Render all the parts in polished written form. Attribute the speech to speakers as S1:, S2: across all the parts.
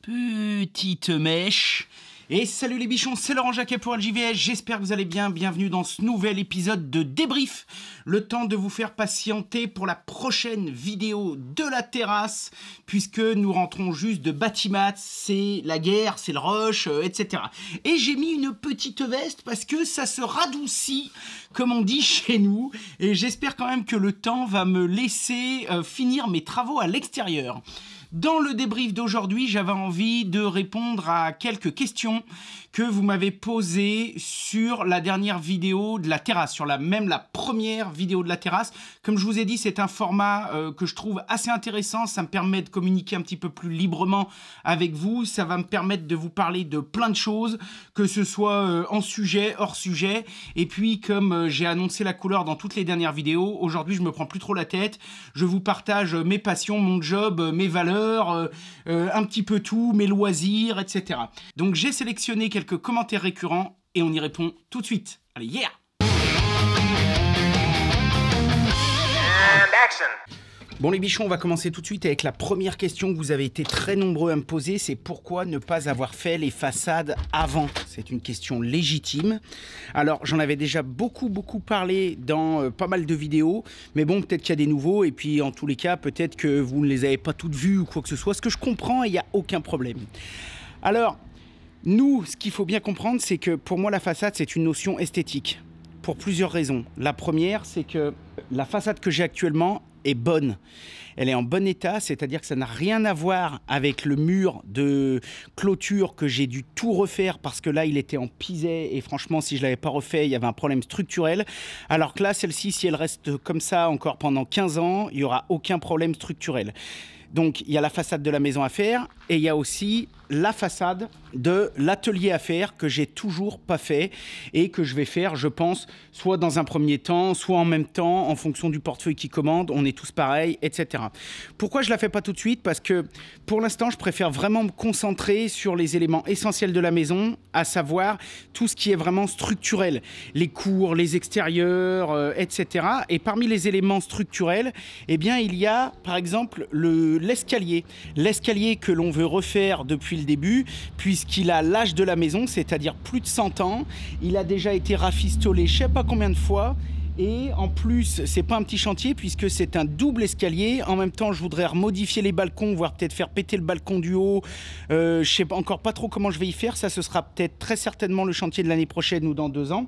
S1: petite mèche. Et salut les bichons, c'est Laurent Jacquet pour LJVS, j'espère que vous allez bien, bienvenue dans ce nouvel épisode de débrief. Le temps de vous faire patienter pour la prochaine vidéo de la terrasse, puisque nous rentrons juste de Batimat, c'est la guerre, c'est le rush, etc. Et j'ai mis une petite veste parce que ça se radoucit, comme on dit chez nous, et j'espère quand même que le temps va me laisser finir mes travaux à l'extérieur. Dans le débrief d'aujourd'hui, j'avais envie de répondre à quelques questions que vous m'avez posées sur la dernière vidéo de la terrasse, sur la première vidéo de la terrasse. Comme je vous ai dit, c'est un format que je trouve assez intéressant. Ça me permet de communiquer un petit peu plus librement avec vous. Ça va me permettre de vous parler de plein de choses, que ce soit en sujet, hors sujet. Et puis, comme j'ai annoncé la couleur dans toutes les dernières vidéos, aujourd'hui, je me prends plus trop la tête. Je vous partage mes passions, mon job, mes valeurs, un petit peu tout, mes loisirs, etc. Donc j'ai sélectionné quelques commentaires récurrents et on y répond tout de suite. Allez, yeah! And action! Bon les bichons, on va commencer tout de suite avec la première question que vous avez été très nombreux à me poser, c'est pourquoi ne pas avoir fait les façades avant? C'est une question légitime. Alors j'en avais déjà beaucoup parlé dans pas mal de vidéos, mais bon peut-être qu'il y a des nouveaux et puis en tous les cas peut-être que vous ne les avez pas toutes vues ou quoi que ce soit, ce que je comprends et il n'y a aucun problème. Alors nous, ce qu'il faut bien comprendre, c'est que pour moi la façade c'est une notion esthétique pour plusieurs raisons. La première, c'est que la façade que j'ai actuellement est bonne. Elle est en bon état, c'est-à-dire que ça n'a rien à voir avec le mur de clôture que j'ai dû tout refaire parce que là, il était en pisé et franchement, si je ne l'avais pas refait, il y avait un problème structurel. Alors que là, celle-ci, si elle reste comme ça encore pendant 15 ans, il n'y aura aucun problème structurel. Donc, il y a la façade de la maison à faire et il y a aussi la façade de l'atelier à faire que j'ai toujours pas fait et que je vais faire, je pense, soit dans un premier temps, soit en même temps, en fonction du portefeuille qui commande. On est tous pareils, etc. Pourquoi je la fais pas tout de suite? Parce que pour l'instant, je préfère vraiment me concentrer sur les éléments essentiels de la maison, à savoir tout ce qui est vraiment structurel, les cours, les extérieurs, etc. Et parmi les éléments structurels, eh bien, il y a, par exemple, l'escalier. L'escalier que l'on veut refaire depuis le début, puisqu'il a l'âge de la maison, c'est-à-dire plus de 100 ans. Il a déjà été rafistolé je ne sais pas combien de fois. Et en plus, c'est pas un petit chantier puisque c'est un double escalier. En même temps, je voudrais remodifier les balcons, voire peut-être faire péter le balcon du haut. Je sais encore pas trop comment je vais y faire. Ça, ce sera peut-être très certainement le chantier de l'année prochaine ou dans 2 ans.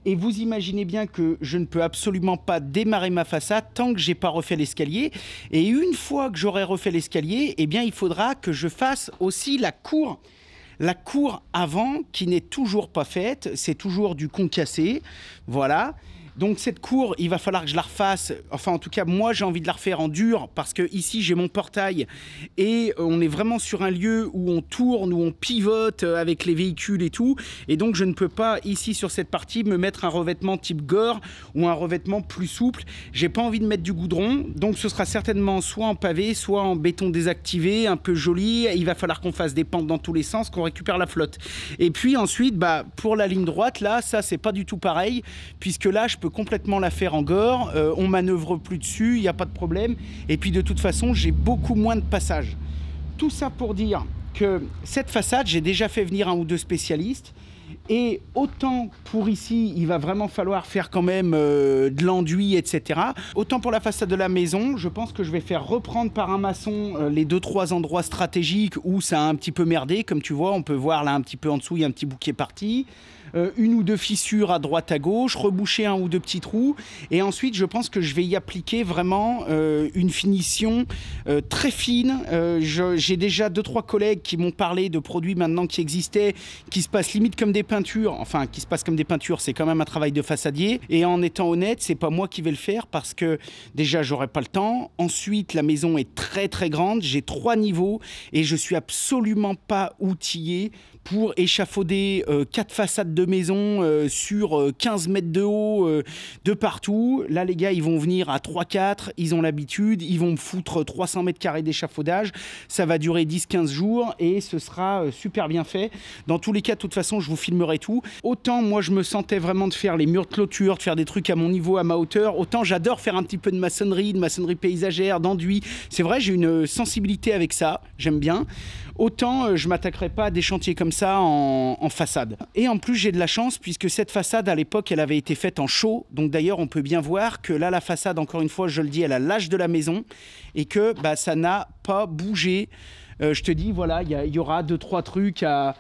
S1: Et vous imaginez bien que je ne peux absolument pas démarrer ma façade tant que j'ai pas refait l'escalier. Et une fois que j'aurai refait l'escalier, eh bien, il faudra que je fasse aussi la cour. La cour avant, qui n'est toujours pas faite, c'est toujours du concassé. Voilà. Donc cette cour, il va falloir que je la refasse, enfin en tout cas moi j'ai envie de la refaire en dur parce que ici j'ai mon portail et on est vraiment sur un lieu où on tourne, où on pivote avec les véhicules et tout, et donc je ne peux pas ici sur cette partie me mettre un revêtement type gore ou un revêtement plus souple. J'ai pas envie de mettre du goudron, donc ce sera certainement soit en pavé, soit en béton désactivé, un peu joli. Il va falloir qu'on fasse des pentes dans tous les sens, qu'on récupère la flotte. Et puis ensuite, pour la ligne droite, là, ça c'est pas du tout pareil, puisque là je peux complètement la faire en gore, on manœuvre plus dessus, il n'y a pas de problème, et puis de toute façon j'ai beaucoup moins de passages. Tout ça pour dire que cette façade, j'ai déjà fait venir 1 ou 2 spécialistes, et autant pour ici, il va vraiment falloir faire quand même de l'enduit, etc. Autant pour la façade de la maison, je pense que je vais faire reprendre par un maçon les 2-3 endroits stratégiques où ça a un petit peu merdé. Comme tu vois, on peut voir là un petit peu en dessous, il y a un petit bout qui est parti. 1 ou 2 fissures à droite à gauche, reboucher 1 ou 2 petits trous, et ensuite je pense que je vais y appliquer vraiment une finition très fine. J'ai déjà 2-3 collègues qui m'ont parlé de produits maintenant qui existaient, qui se passent limite comme des peintures, enfin qui se passent comme des peintures, c'est quand même un travail de façadier, et en étant honnête, c'est pas moi qui vais le faire parce que déjà j'aurai pas le temps, ensuite la maison est très grande, j'ai 3 niveaux et je suis absolument pas outillé pour échafauder 4 façades de maison sur 15 mètres de haut de partout. Là, les gars, ils vont venir à 3-4, ils ont l'habitude, ils vont me foutre 300 mètres carrés d'échafaudage. Ça va durer 10-15 jours et ce sera super bien fait. Dans tous les cas, de toute façon, je vous filmerai tout. Autant, moi, je me sentais vraiment de faire les murs de clôture, de faire des trucs à mon niveau, à ma hauteur. Autant, j'adore faire un petit peu de maçonnerie paysagère, d'enduit. C'est vrai, j'ai une sensibilité avec ça, j'aime bien. autant je m'attaquerai pas à des chantiers comme ça en façade. Et en plus, j'ai de la chance puisque cette façade, à l'époque, elle avait été faite en chaux. Donc d'ailleurs, on peut bien voir que là, la façade, encore une fois, je le dis, elle a l'âge de la maison et que ça n'a pas bougé. Je te dis, voilà, il y aura 2-3 trucs à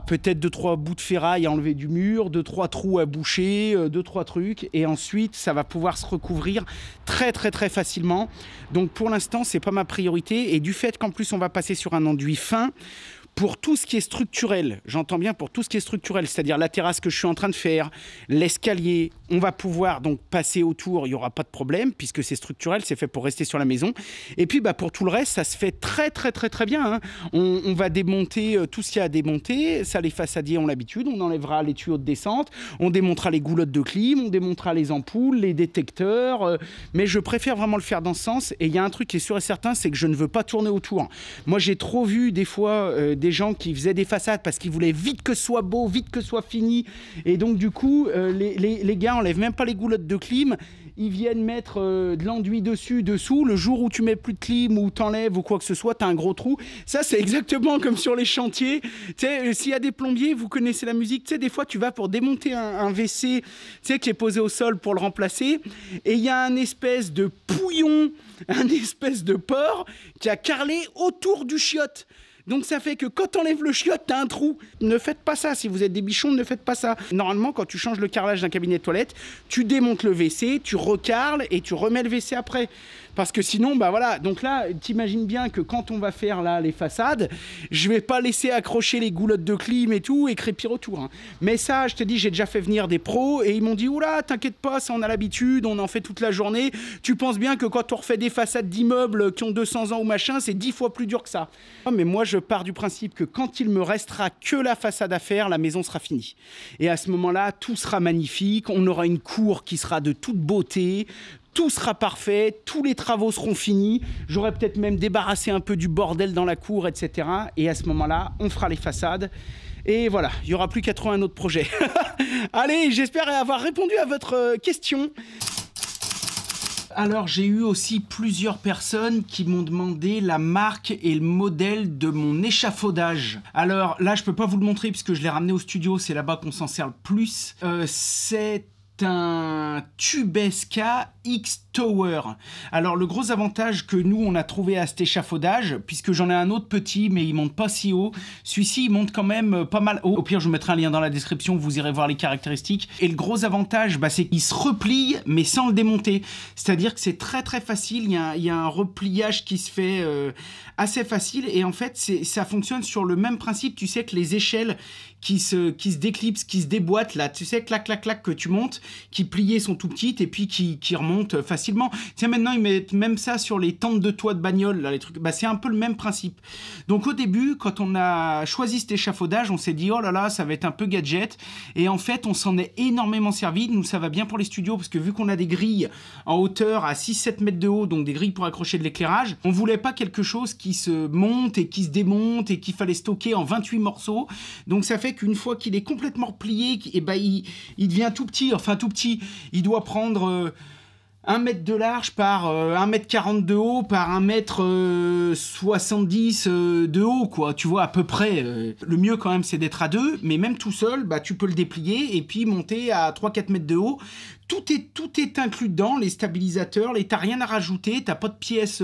S1: peut-être 2-3 bouts de ferraille à enlever du mur, 2-3 trous à boucher, 2-3 trucs, et ensuite ça va pouvoir se recouvrir très très très facilement. Donc pour l'instant, c'est pas ma priorité, et du fait qu'en plus on va passer sur un enduit fin, pour tout ce qui est structurel, j'entends bien pour tout ce qui est structurel, c'est-à-dire la terrasse que je suis en train de faire, l'escalier, on va pouvoir donc passer autour, il n'y aura pas de problème, puisque c'est structurel, c'est fait pour rester sur la maison. Et puis pour tout le reste, ça se fait très très très très bien, hein. On va démonter tout ce qu'il y a à démonter, ça les façadiers ont l'habitude, on enlèvera les tuyaux de descente, on démontera les goulottes de clim, on démontera les ampoules, les détecteurs, mais je préfère vraiment le faire dans ce sens. Et il y a un truc qui est sûr et certain, c'est que je ne veux pas tourner autour. Moi j'ai trop vu des fois des gens qui faisaient des façades parce qu'ils voulaient vite que ce soit beau, vite que ce soit fini, et donc du coup les gars enlèvent même pas les goulottes de clim, ils viennent mettre de l'enduit dessus, dessous. Le jour où tu mets plus de clim ou t'enlèves ou quoi que ce soit, t'as un gros trou. Ça, c'est exactement comme sur les chantiers. Tu sais, s'il y a des plombiers, vous connaissez la musique. Tu sais, des fois, tu vas pour démonter un WC, tu sais, qui est posé au sol pour le remplacer, et il y a un espèce de pouillon, un espèce de porc qui a carrelé autour du chiotte. Donc ça fait que quand tu enlèves le chiotte, tu as un trou. Ne faites pas ça. Si vous êtes des bichons, ne faites pas ça. Normalement, quand tu changes le carrelage d'un cabinet de toilette, tu démontes le WC, tu recarles et tu remets le WC après. Parce que sinon, voilà. Donc là, t'imagines bien que quand on va faire là les façades, je vais pas laisser accrocher les goulottes de clim et tout et crépir autour, hein. Mais ça, je te dis, j'ai déjà fait venir des pros et ils m'ont dit, oula, t'inquiète pas, ça on a l'habitude, on en fait toute la journée. Tu penses bien que quand on refait des façades d'immeubles qui ont 200 ans ou machin, c'est 10 fois plus dur que ça. Mais moi, je pars du principe que quand il me restera que la façade à faire, la maison sera finie. Et à ce moment-là, tout sera magnifique. On aura une cour qui sera de toute beauté. Tout sera parfait, tous les travaux seront finis, j'aurai peut-être même débarrassé un peu du bordel dans la cour, etc. Et à ce moment-là, on fera les façades. Et voilà, il n'y aura plus qu'à trouver un autre projet. Allez, j'espère avoir répondu à votre question. Alors, j'ai eu aussi plusieurs personnes qui m'ont demandé la marque et le modèle de mon échafaudage. Alors là, je ne peux pas vous le montrer puisque je l'ai ramené au studio, c'est là-bas qu'on s'en sert le plus. C'est un Tubesca X-Tower. Alors le gros avantage que nous on a trouvé à cet échafaudage, puisque j'en ai un autre petit mais il monte pas si haut, celui-ci il monte quand même pas mal haut. Au pire je vous mettrai un lien dans la description, vous irez voir les caractéristiques. Et le gros avantage c'est qu'il se replie mais sans le démonter, c'est-à-dire que c'est très très facile, il y a un repliage qui se fait assez facile, et en fait ça fonctionne sur le même principe, tu sais, que les échelles qui se déclipsent, qui se déboîtent là, tu sais, clac clac clac, que tu montes, qui pliées sont tout petites et puis qui remontent facilement. Tiens, maintenant ils mettent même ça sur les tentes de toit de bagnole là, les trucs, c'est un peu le même principe. Donc au début, quand on a choisi cet échafaudage, on s'est dit oh là là, ça va être un peu gadget, et en fait on s'en est énormément servi. Nous, ça va bien pour les studios parce que vu qu'on a des grilles en hauteur à 6-7 mètres de haut, donc des grilles pour accrocher de l'éclairage, on voulait pas quelque chose qui se monte et qui se démonte et qu'il fallait stocker en 28 morceaux. Donc ça fait qu'une fois qu'il est complètement replié, il devient tout petit, enfin tout petit, il doit prendre 1 mètre de large par 1,40 m de haut par 1,70 m de haut, quoi, tu vois, à peu près. Le mieux quand même c'est d'être à 2, mais même tout seul, tu peux le déplier et puis monter à 3-4 mètres de haut. Tout est inclus dedans, les stabilisateurs, t'as rien à rajouter, t'as pas de pièces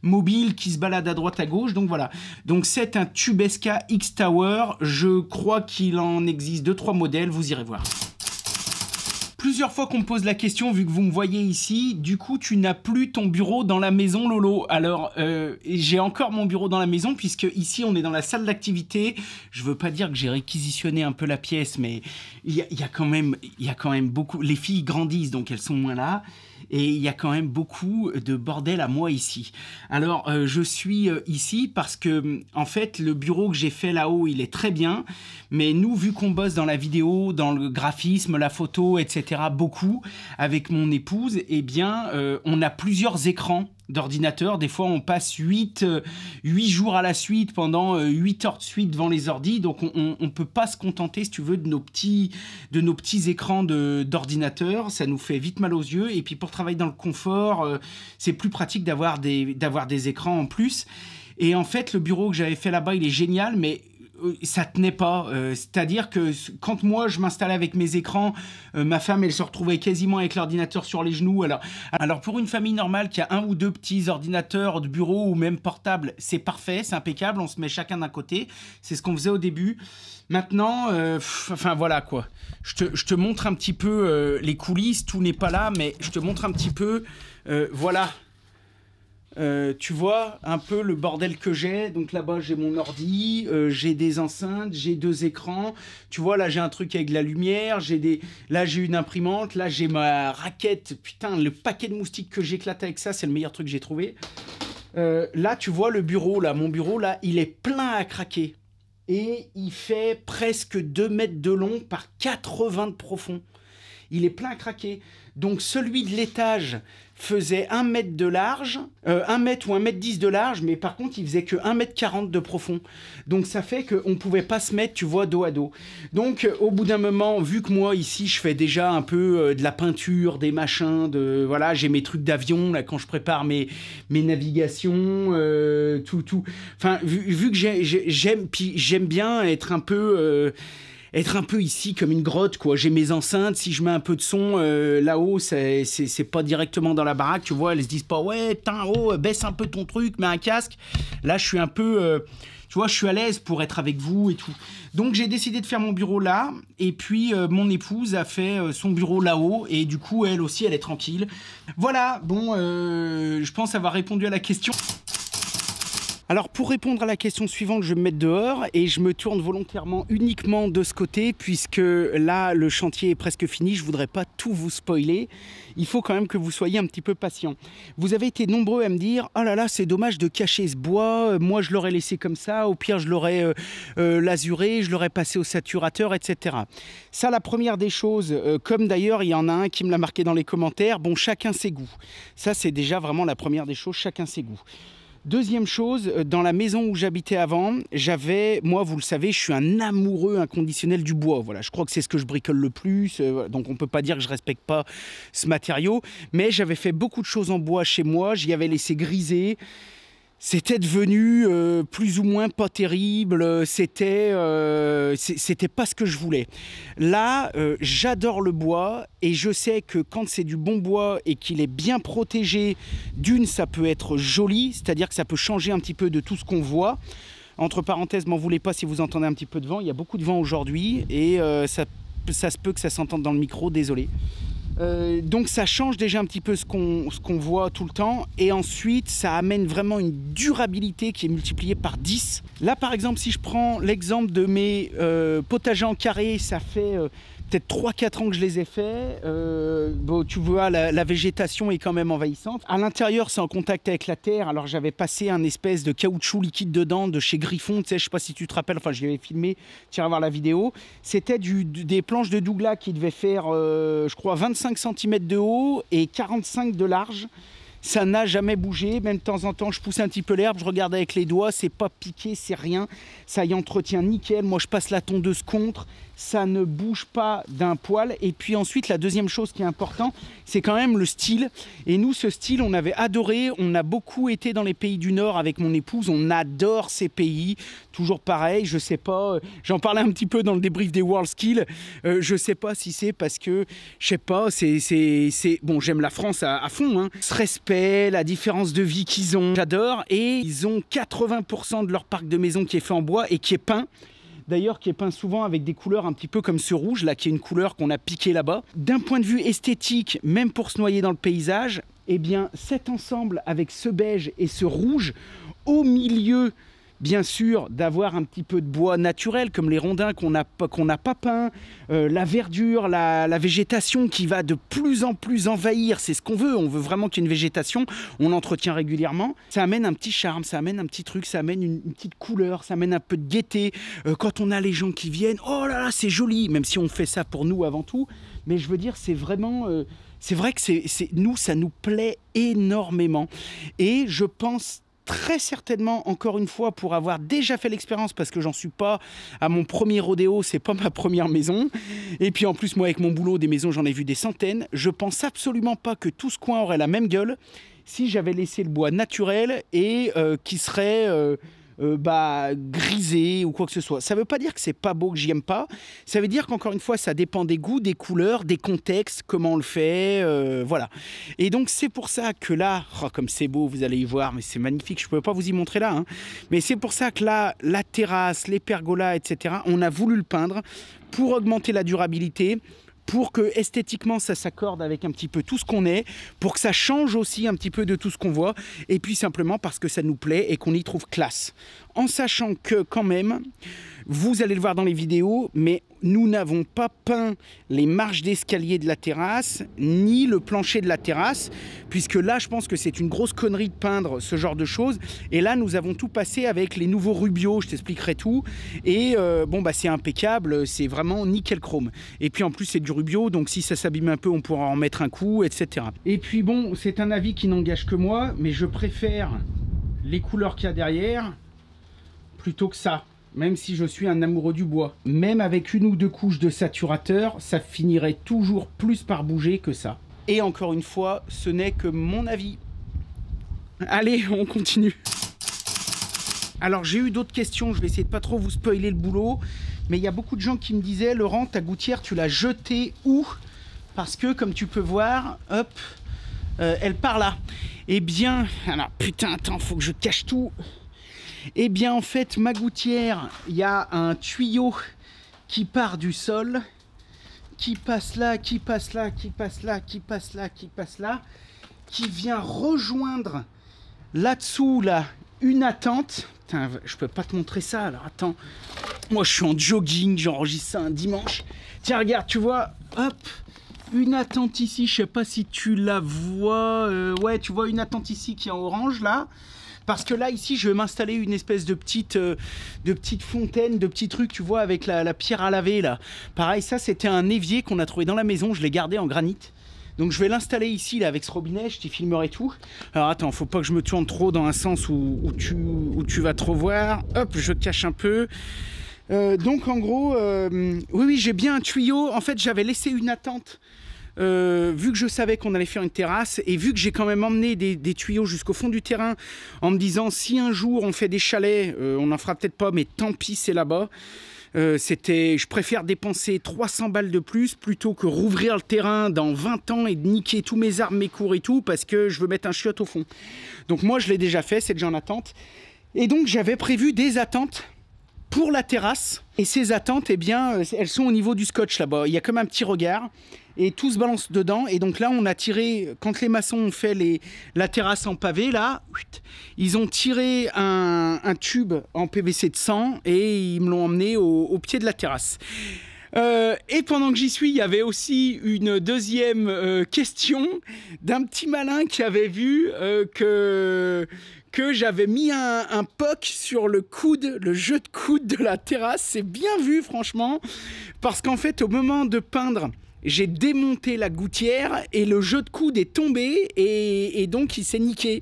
S1: mobiles qui se baladent à droite à gauche, donc voilà. Donc c'est un Tubesca X-Tower, je crois qu'il en existe 2-3 modèles, vous irez voir. Plusieurs fois qu'on me pose la question, vu que vous me voyez ici, du coup tu n'as plus ton bureau dans la maison, Lolo. Alors j'ai encore mon bureau dans la maison, puisque ici on est dans la salle d'activité. Je veux pas dire que j'ai réquisitionné un peu la pièce, mais il y a quand même beaucoup. Les filles grandissent, donc elles sont moins là. Et il y a quand même beaucoup de bordel à moi ici. Alors, je suis ici parce que, en fait, le bureau que j'ai fait là-haut, il est très bien. Mais nous, vu qu'on bosse dans la vidéo, dans le graphisme, la photo, etc., beaucoup, avec mon épouse, eh bien, on a plusieurs écrans d'ordinateur. Des fois, on passe 8 jours à la suite, pendant 8 heures de suite devant les ordis. Donc, on ne peut pas se contenter, si tu veux, de nos petits écrans d'ordinateur. Ça nous fait vite mal aux yeux. Et puis, pour travailler dans le confort, c'est plus pratique d'avoir des écrans en plus. Et en fait, le bureau que j'avais fait là-bas, il est génial, mais ça tenait pas. C'est-à-dire que quand moi, je m'installais avec mes écrans, ma femme, elle se retrouvait quasiment avec l'ordinateur sur les genoux. Alors, pour une famille normale qui a un ou deux petits ordinateurs de bureau ou même portables, c'est parfait, c'est impeccable. On se met chacun d'un côté. C'est ce qu'on faisait au début. Maintenant, enfin voilà quoi. Je te montre un petit peu les coulisses. Tout n'est pas là, mais je te montre un petit peu. Voilà. Tu vois un peu le bordel que j'ai. Donc là-bas, j'ai mon ordi, j'ai des enceintes, j'ai 2 écrans. Tu vois, là, j'ai un truc avec de la lumière. Là, j'ai une imprimante. Là, j'ai ma raquette. Putain, le paquet de moustiques que j'éclate avec ça, c'est le meilleur truc que j'ai trouvé. Là, tu vois le bureau, là, mon bureau, là, il est plein à craquer. Et il fait presque 2 mètres de long par 80 de profond. Il est plein à craquer. Donc celui de l'étage faisait 1 mètre de large, 1 mètre ou 1 mètre 10 de large, mais par contre il faisait que 1 mètre 40 de profond. Donc ça fait qu'on ne pouvait pas se mettre, tu vois, dos à dos. Donc au bout d'un moment, vu que moi ici je fais déjà un peu de la peinture, des machins, voilà, j'ai mes trucs d'avion là quand je prépare mes navigations, tout. Enfin vu que j'aime bien être un peu ici comme une grotte, quoi. J'ai mes enceintes, si je mets un peu de son là-haut, c'est pas directement dans la baraque, tu vois, elles se disent pas, ouais, putain, oh, baisse un peu ton truc, mets un casque. Là, je suis un peu, tu vois, je suis à l'aise pour être avec vous et tout. Donc, j'ai décidé de faire mon bureau là, et puis mon épouse a fait son bureau là-haut, et du coup, elle aussi, elle est tranquille. Voilà, bon, je pense avoir répondu à la question. Alors pour répondre à la question suivante, je vais me mettre dehors et je me tourne volontairement uniquement de ce côté puisque là le chantier est presque fini, je ne voudrais pas tout vous spoiler. Il faut quand même que vous soyez un petit peu patient. Vous avez été nombreux à me dire « Oh là là, c'est dommage de cacher ce bois, moi je l'aurais laissé comme ça, au pire je l'aurais lasuré, je l'aurais passé au saturateur, etc. » Ça, la première des choses, comme d'ailleurs il y en a un qui me l'a marqué dans les commentaires, bon, chacun ses goûts. Ça c'est déjà vraiment la première des choses, chacun ses goûts. Deuxième chose, dans la maison où j'habitais avant, moi vous le savez, je suis un amoureux inconditionnel du bois. Voilà, je crois que c'est ce que je bricole le plus, donc on ne peut pas dire que je ne respecte pas ce matériau. Mais j'avais fait beaucoup de choses en bois chez moi, j'y avais laissé griser. C'était devenu plus ou moins pas terrible, c'était pas ce que je voulais. Là, j'adore le bois et je sais que quand c'est du bon bois et qu'il est bien protégé, d'une, ça peut être joli, c'est-à-dire que ça peut changer un petit peu de tout ce qu'on voit. Entre parenthèses, m'en voulez pas si vous entendez un petit peu de vent, il y a beaucoup de vent aujourd'hui et ça se peut que ça s'entende dans le micro, désolé. Donc ça change déjà un petit peu ce qu'on voit tout le temps et ensuite ça amène vraiment une durabilité qui est multipliée par 10. Là par exemple si je prends l'exemple de mes potagers en carré, ça fait peut-être 3-4 ans que je les ai faits. Bon, tu vois, la végétation est quand même envahissante. À l'intérieur, c'est en contact avec la terre. Alors, j'avais passé un espèce de caoutchouc liquide dedans de chez Griffon. Tu sais, je ne sais pas si tu te rappelles, enfin, je l'avais filmé. Tu iras voir la vidéo. C'était des planches de Douglas qui devaient faire, je crois, 25 cm de haut et 45 de large. Ça n'a jamais bougé, même de temps en temps je pousse un petit peu l'herbe, je regarde avec les doigts, c'est pas piqué, c'est rien, ça y entretient nickel, moi je passe la tondeuse contre, ça ne bouge pas d'un poil. Et puis ensuite la deuxième chose qui est importante, c'est quand même le style. Et nous ce style on avait adoré, on a beaucoup été dans les pays du Nord avec mon épouse, on adore ces pays, toujours pareil, je sais pas, j'en parlais un petit peu dans le débrief des WorldSkills, je sais pas si c'est parce que, je sais pas, bon j'aime la France à fond, hein. Ce respect, la différence de vie qu'ils ont, j'adore. Et ils ont 80% de leur parc de maison qui est fait en bois et qui est peint. D'ailleurs, qui est peint souvent avec des couleurs un petit peu comme ce rouge, là, qui est une couleur qu'on a piquée là-bas. D'un point de vue esthétique, même pour se noyer dans le paysage, eh bien, cet ensemble avec ce beige et ce rouge, au milieu, bien sûr, d'avoir un petit peu de bois naturel, comme les rondins qu'on n'a pas peints, la verdure, la végétation qui va de plus en plus envahir, c'est ce qu'on veut, on veut vraiment qu'il y ait une végétation, on l'entretient régulièrement. Ça amène un petit charme, ça amène un petit truc, ça amène une petite couleur, ça amène un peu de gaieté. Quand on a les gens qui viennent, oh là là, c'est joli, même si on fait ça pour nous avant tout, mais je veux dire, c'est vraiment... c'est vrai que nous, ça nous plaît énormément. Et je pense très certainement, encore une fois, pour avoir déjà fait l'expérience, parce que j'en suis pas à mon premier rodéo, c'est pas ma première maison. Et puis en plus, moi, avec mon boulot, des maisons, j'en ai vu des centaines. Je pense absolument pas que tout ce coin aurait la même gueule. si j'avais laissé le bois naturel et qui serait grisé ou quoi que ce soit. Ça ne veut pas dire que c'est pas beau, que j'y aime pas. Ça veut dire qu'encore une fois, ça dépend des goûts, des couleurs, des contextes, comment on le fait, voilà. Et donc c'est pour ça que là, oh, comme c'est beau, vous allez y voir, mais c'est magnifique, je ne peux pas vous y montrer là, hein. Mais c'est pour ça que là, la terrasse, les pergolas, etc., on a voulu le peindre pour augmenter la durabilité, pour que esthétiquement ça s'accorde avec un petit peu tout ce qu'on est, pour que ça change aussi un petit peu de tout ce qu'on voit, et puis simplement parce que ça nous plaît et qu'on y trouve classe. En sachant que quand même, vous allez le voir dans les vidéos, mais nous n'avons pas peint les marches d'escalier de la terrasse, ni le plancher de la terrasse, puisque là, je pense que c'est une grosse connerie de peindre ce genre de choses. Et là, nous avons tout passé avec les nouveaux Rubio, je t'expliquerai tout. Et c'est impeccable, c'est vraiment nickel chrome. Et puis en plus, c'est du Rubio, donc si ça s'abîme un peu, on pourra en mettre un coup, etc. Et puis bon, c'est un avis qui n'engage que moi, mais je préfère les couleurs qu'il y a derrière plutôt que ça. Même si je suis un amoureux du bois. Même avec une ou deux couches de saturateur, ça finirait toujours plus par bouger que ça. Et encore une fois, ce n'est que mon avis. Allez, on continue. Alors j'ai eu d'autres questions, je vais essayer de pas trop vous spoiler le boulot. Mais il y a beaucoup de gens qui me disaient, Laurent, ta gouttière, tu l'as jetée où? Parce que, comme tu peux voir, hop, elle part là. Eh bien, alors putain, attends, faut que je cache tout. Eh bien, en fait, ma gouttière, il y a un tuyau qui part du sol, qui passe là, qui passe là, qui passe là, qui passe là, qui passe là, qui vient rejoindre là-dessous, là, une attente. Putain, je peux pas te montrer ça, alors attends. Moi, je suis en jogging, j'enregistre ça un dimanche. Tiens, regarde, tu vois, hop, une attente ici, je sais pas si tu la vois. Ouais, tu vois une attente ici qui est en orange, là. Parce que là, ici, je vais m'installer une espèce de petite fontaine, de petits trucs, tu vois, avec la pierre à laver, là. Pareil, ça, c'était un évier qu'on a trouvé dans la maison. Je l'ai gardé en granit. Donc, je vais l'installer ici, là, avec ce robinet. Je t'y filmerai tout. Alors, attends, faut pas que je me tourne trop dans un sens où tu vas trop voir. Hop, je cache un peu. Donc, en gros, oui, j'ai bien un tuyau. En fait, j'avais laissé une attente. Vu que je savais qu'on allait faire une terrasse et vu que j'ai quand même emmené des tuyaux jusqu'au fond du terrain en me disant si un jour on fait des chalets, on n'en fera peut-être pas mais tant pis c'est là-bas, je préfère dépenser 300 balles de plus plutôt que rouvrir le terrain dans 20 ans et de niquer tous mes arbres, mes cours et tout parce que je veux mettre un chiotte au fond. Donc moi je l'ai déjà fait, c'est déjà en attente et donc j'avais prévu des attentes pour la terrasse. Et ces attentes, eh bien, elles sont au niveau du scotch là-bas. Il y a comme un petit regard et tout se balance dedans. Et donc là, on a tiré, quand les maçons ont fait la terrasse en pavé, là, ils ont tiré un tube en PVC de 100 et ils me l'ont emmené au pied de la terrasse. Et pendant que j'y suis, il y avait aussi une deuxième question d'un petit malin qui avait vu que j'avais mis un POC sur le coude, le jeu de coude de la terrasse. C'est bien vu, franchement, parce qu'en fait, au moment de peindre, j'ai démonté la gouttière et le jeu de coude est tombé et donc il s'est niqué.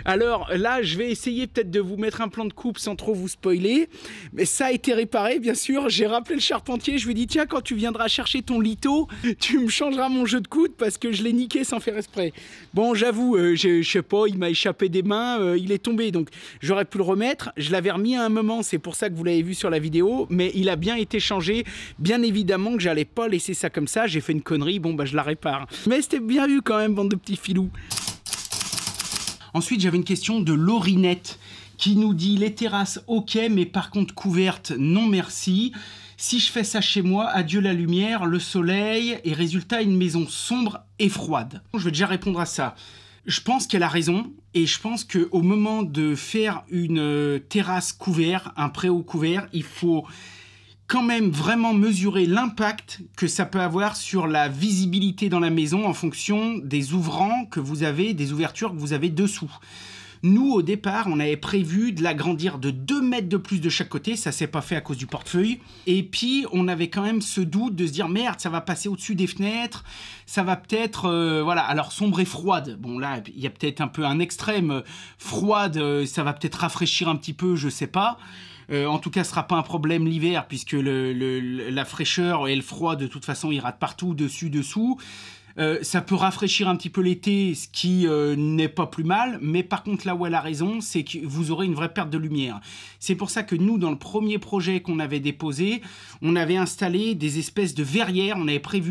S1: Alors là, je vais essayer peut-être de vous mettre un plan de coupe sans trop vous spoiler. Mais ça a été réparé, bien sûr. J'ai rappelé le charpentier. Je lui ai dit, tiens, quand tu viendras chercher ton lito, tu me changeras mon jeu de coude parce que je l'ai niqué sans faire exprès. Bon, j'avoue, je sais pas, il m'a échappé des mains, il est tombé. Donc j'aurais pu le remettre. Je l'avais remis à un moment, c'est pour ça que vous l'avez vu sur la vidéo. Mais il a bien été changé. Bien évidemment que j'allais pas laisser ça comme ça. J'ai fait une connerie, bon bah je la répare. Mais c'était bien vu quand même, bande de petits filous. Ensuite, j'avais une question de Laurinette qui nous dit les terrasses ok, mais par contre couvertes non merci. Si je fais ça chez moi, adieu la lumière, le soleil et résultat une maison sombre et froide. Je vais déjà répondre à ça. Je pense qu'elle a raison et je pense qu'au moment de faire une terrasse couverte, un préau couvert, il faut quand même vraiment mesurer l'impact que ça peut avoir sur la visibilité dans la maison en fonction des ouvrants que vous avez, des ouvertures que vous avez dessous. Nous, au départ, on avait prévu de l'agrandir de 2 mètres de plus de chaque côté. Ça s'est pas fait à cause du portefeuille. Et puis, on avait quand même ce doute de se dire, merde, ça va passer au-dessus des fenêtres. Ça va peut-être, voilà. Alors, sombre et froide. Bon, là, il y a peut-être un peu un extrême. Froide, ça va peut-être rafraîchir un petit peu, je sais pas. En tout cas, ce ne sera pas un problème l'hiver puisque la fraîcheur et le froid, de toute façon, ils ratent partout, dessus, dessous. Ça peut rafraîchir un petit peu l'été, ce qui n'est pas plus mal, mais par contre là où elle a raison, c'est que vous aurez une vraie perte de lumière. C'est pour ça que nous, dans le premier projet qu'on avait déposé, on avait installé des espèces de verrières,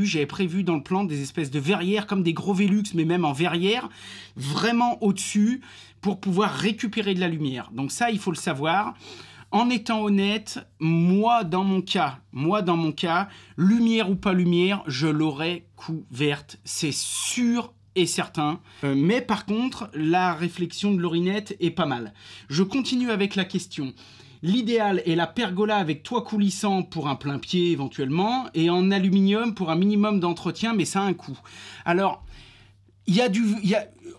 S1: j'avais prévu dans le plan des espèces de verrières comme des gros Velux, mais même en verrière, vraiment au-dessus, pour pouvoir récupérer de la lumière. Donc ça, il faut le savoir. En étant honnête, moi dans mon cas, lumière ou pas lumière, je l'aurais couverte, c'est sûr et certain. Mais par contre, la réflexion de Laurinette est pas mal. Je continue avec la question. L'idéal est la pergola avec toit coulissant pour un plein pied éventuellement, et en aluminium pour un minimum d'entretien, mais ça a un coût. Alors,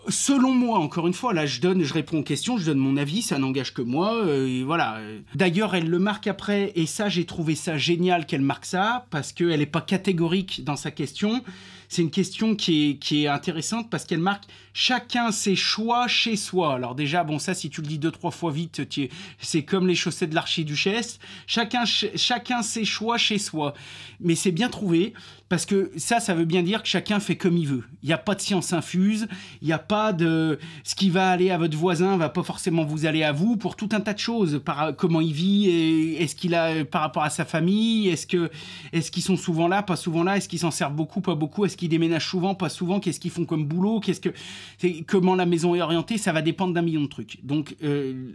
S1: selon moi, encore une fois, là je réponds aux questions, je donne mon avis, ça n'engage que moi, et voilà. D'ailleurs, elle le marque après, et ça, j'ai trouvé ça génial qu'elle marque ça, parce qu'elle n'est pas catégorique dans sa question. C'est une question qui est intéressante parce qu'elle marque « Chacun ses choix chez soi ». Alors déjà, bon, ça, si tu le dis 2-3 fois vite, c'est comme les chaussettes de l'archiduchesse. Chacun ses choix chez soi. Mais c'est bien trouvé parce que ça veut bien dire que chacun fait comme il veut. Il n'y a pas de science infuse, il n'y a pas de... Ce qui va aller à votre voisin va pas forcément vous aller à vous pour tout un tas de choses. Comment il vit, est-ce qu'il a par rapport à sa famille, est-ce qu'ils sont souvent là, pas souvent là, est-ce qu'ils s'en servent beaucoup, pas beaucoup, est-ce qu'ils déménagent souvent, pas souvent, qu'est-ce qu'ils font comme boulot, comment la maison est orientée, ça va dépendre d'un million de trucs. Donc,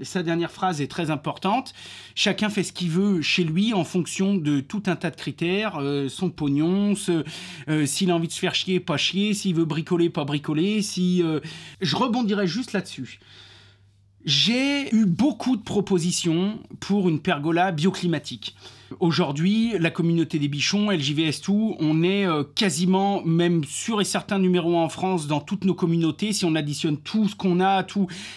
S1: sa dernière phrase est très importante. Chacun fait ce qu'il veut chez lui en fonction de tout un tas de critères, son pognon, s'il a envie de se faire chier, pas chier, s'il veut bricoler, pas bricoler, Je rebondirai juste là-dessus. J'ai eu beaucoup de propositions pour une pergola bioclimatique. Aujourd'hui, la communauté des bichons, LJVS tout, on est quasiment, même sûr et certain numéro 1 en France dans toutes nos communautés. Si on additionne tout ce qu'on a,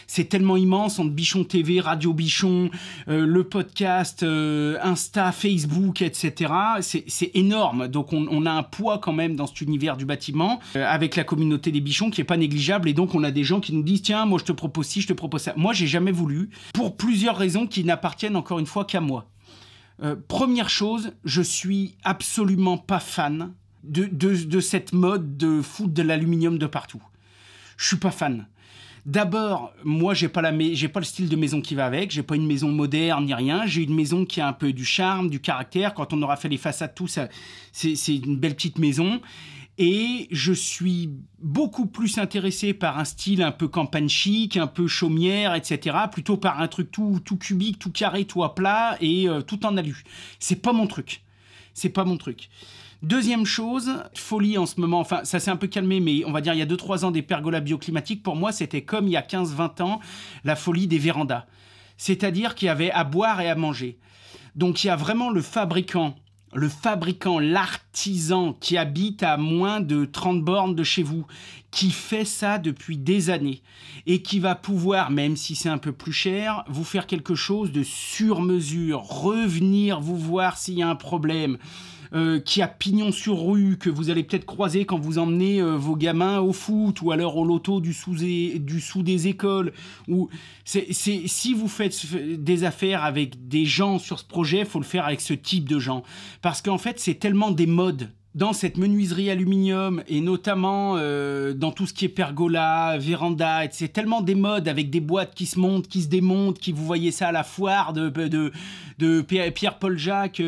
S1: c'est tellement immense, entre Bichon TV, Radio Bichon, le podcast, Insta, Facebook, etc. C'est énorme. Donc on a un poids quand même dans cet univers du bâtiment, avec la communauté des bichons qui est pas négligeable. Et donc on a des gens qui nous disent, tiens, moi je te propose ci, je te propose ça. Moi, j'ai jamais voulu, pour plusieurs raisons qui n'appartiennent encore une fois qu'à moi. Première chose, je suis absolument pas fan de cette mode de foutre de l'aluminium de partout. Je suis pas fan. D'abord, moi, j'ai pas le style de maison qui va avec. J'ai pas une maison moderne ni rien. J'ai une maison qui a un peu du charme, du caractère. Quand on aura fait les façades, tout ça, c'est une belle petite maison. Et je suis beaucoup plus intéressé par un style un peu campagne chic, un peu chaumière, etc. Plutôt par un truc tout cubique, tout carré, tout à plat et tout en alu. C'est pas mon truc. C'est pas mon truc. Deuxième chose, folie en ce moment, enfin ça s'est un peu calmé, mais on va dire il y a 2-3 ans des pergolas bioclimatiques, pour moi c'était comme il y a 15-20 ans la folie des vérandas. C'est-à-dire qu'il y avait à boire et à manger. Donc il y a vraiment le fabricant, l'artisan qui habite à moins de 30 bornes de chez vous, qui fait ça depuis des années et qui va pouvoir, même si c'est un peu plus cher, vous faire quelque chose de sur mesure, revenir vous voir s'il y a un problème, qui a pignon sur rue, que vous allez peut-être croiser quand vous emmenez vos gamins au foot ou alors au loto du sous des écoles. Si vous faites des affaires avec des gens sur ce projet, il faut le faire avec ce type de gens. Parce qu'en fait, c'est tellement des modes. Dans cette menuiserie aluminium et notamment dans tout ce qui est pergola, véranda, c'est tellement des modes avec des boîtes qui se montent, qui se démontent, vous voyez ça à la foire de Pierre-Paul Jacques,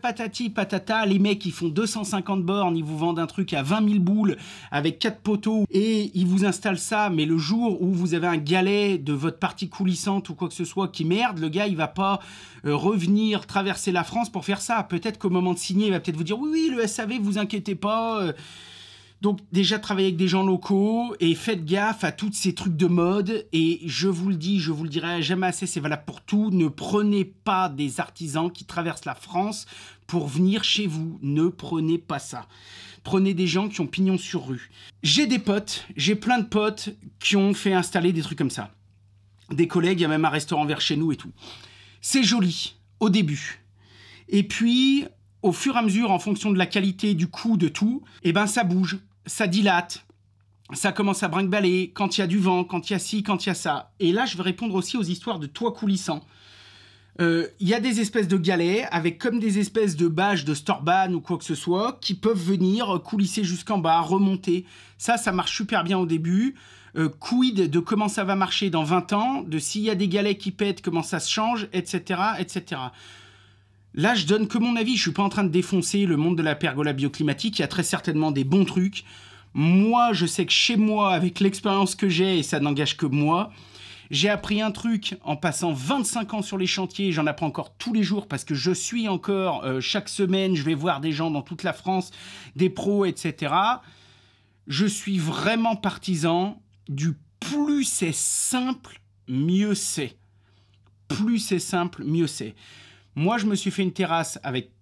S1: patati patata, les mecs ils font 250 bornes, ils vous vendent un truc à 20 000 boules avec 4 poteaux et ils vous installent ça, mais le jour où vous avez un galet de votre partie coulissante ou quoi que ce soit qui merde, le gars il va pas revenir traverser la France pour faire ça. Peut-être qu'au moment de signer il va peut-être vous dire oui le SAV vous inquiétez pas. Donc déjà travaillez avec des gens locaux et faites gaffe à tous ces trucs de mode, et je vous le dis, je vous le dirai jamais assez, c'est valable pour tout, ne prenez pas des artisans qui traversent la France pour venir chez vous, ne prenez pas ça. Prenez des gens qui ont pignon sur rue. J'ai plein de potes qui ont fait installer des trucs comme ça. Des collègues, il y a même un restaurant vers chez nous et tout. C'est joli au début. Et puis, au fur et à mesure, en fonction de la qualité, du coût, de tout, ça bouge, ça dilate, ça commence à brinque-baller, quand il y a du vent, quand il y a ci, quand il y a ça. Et là, je vais répondre aussi aux histoires de toit coulissant. Il y a des espèces de galets avec comme des espèces de bâches de Storban ou quoi que ce soit qui peuvent venir coulisser jusqu'en bas, remonter. Ça marche super bien au début. Quid de comment ça va marcher dans 20 ans, de s'il y a des galets qui pètent, comment ça se change, etc., etc. Là, je donne que mon avis. Je suis pas en train de défoncer le monde de la pergola bioclimatique. Il y a très certainement des bons trucs. Moi, je sais que chez moi, avec l'expérience que j'ai, et ça n'engage que moi, j'ai appris un truc en passant 25 ans sur les chantiers. J'en apprends encore tous les jours parce que je suis encore, chaque semaine, je vais voir des gens dans toute la France, des pros, etc. Je suis vraiment partisan du plus c'est simple, mieux c'est. Plus c'est simple, mieux c'est. Moi, je me suis fait une terrasse avec,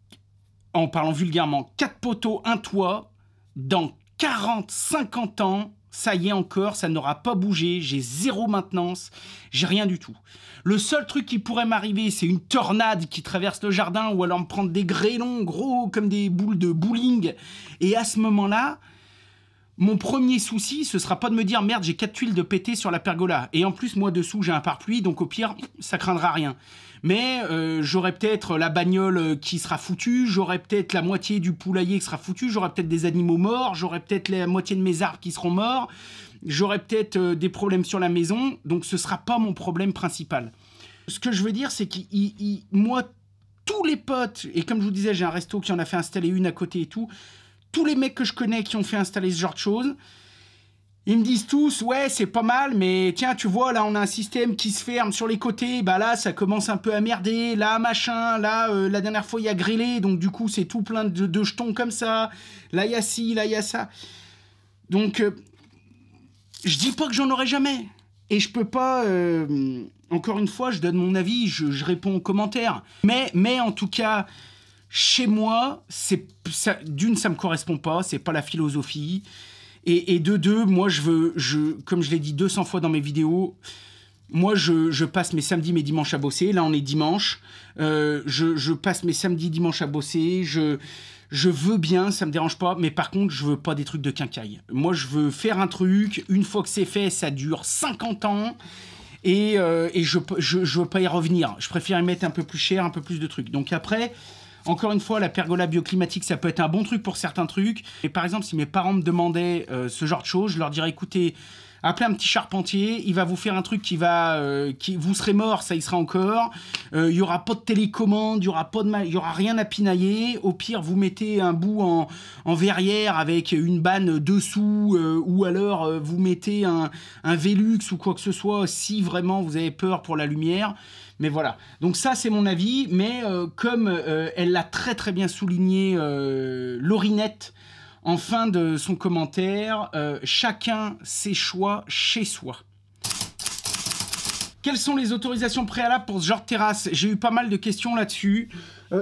S1: en parlant vulgairement, 4 poteaux, un toit. Dans 40, 50 ans, ça y est encore, ça n'aura pas bougé. J'ai zéro maintenance, j'ai rien du tout. Le seul truc qui pourrait m'arriver, c'est une tornade qui traverse le jardin ou alors me prendre des grêlons gros comme des boules de bowling. Et à ce moment-là, mon premier souci, ce sera pas de me dire « Merde, j'ai 4 tuiles de pété sur la pergola. » Et en plus, moi, dessous, j'ai un pare-pluie, donc au pire, ça craindra rien. Mais j'aurai peut-être la bagnole qui sera foutue, j'aurai peut-être la moitié du poulailler qui sera foutu, j'aurai peut-être des animaux morts, j'aurai peut-être la moitié de mes arbres qui seront morts, j'aurai peut-être des problèmes sur la maison, donc ce sera pas mon problème principal. Ce que je veux dire, c'est que moi, tous les potes, et comme je vous disais, j'ai un resto qui en a fait installer une à côté et tout, tous les mecs que je connais qui ont fait installer ce genre de choses, ils me disent tous, ouais, c'est pas mal, mais tiens, tu vois, là, on a un système qui se ferme sur les côtés, bah là, ça commence un peu à merder, là, machin, là, la dernière fois, il y a grêlé, donc du coup, c'est tout plein de jetons comme ça, là, il y a ci, là, il y a ça. Donc, je dis pas que j'en aurai jamais, et je peux pas... encore une fois, je donne mon avis, je réponds aux commentaires, mais en tout cas... Chez moi, d'une, ça me correspond pas, c'est pas la philosophie. Et de deux, moi, comme je l'ai dit 200 fois dans mes vidéos, moi, je passe mes samedis, mes dimanches à bosser. Là, on est dimanche. Je passe mes samedis, dimanches à bosser. Je veux bien, ça me dérange pas. Mais par contre, je veux pas des trucs de quincaille. Moi, je veux faire un truc. Une fois que c'est fait, ça dure 50 ans. Et je veux pas y revenir. Je préfère y mettre un peu plus cher, un peu plus de trucs. Donc après... Encore une fois, la pergola bioclimatique, ça peut être un bon truc pour certains trucs. Et par exemple, si mes parents me demandaient ce genre de choses, je leur dirais, écoutez, appelez un petit charpentier, il va vous faire un truc qui vous serez mort, ça y sera encore. Il y aura pas de télécommande, il y aura rien à pinailler. Au pire, vous mettez un bout en verrière avec une banne dessous, ou alors vous mettez un Velux ou quoi que ce soit, si vraiment vous avez peur pour la lumière. Mais voilà, donc ça c'est mon avis, mais comme elle l'a très très bien souligné Laurinette en fin de son commentaire, chacun ses choix chez soi. Quelles sont les autorisations préalables pour ce genre de terrasse? J'ai eu pas mal de questions là-dessus.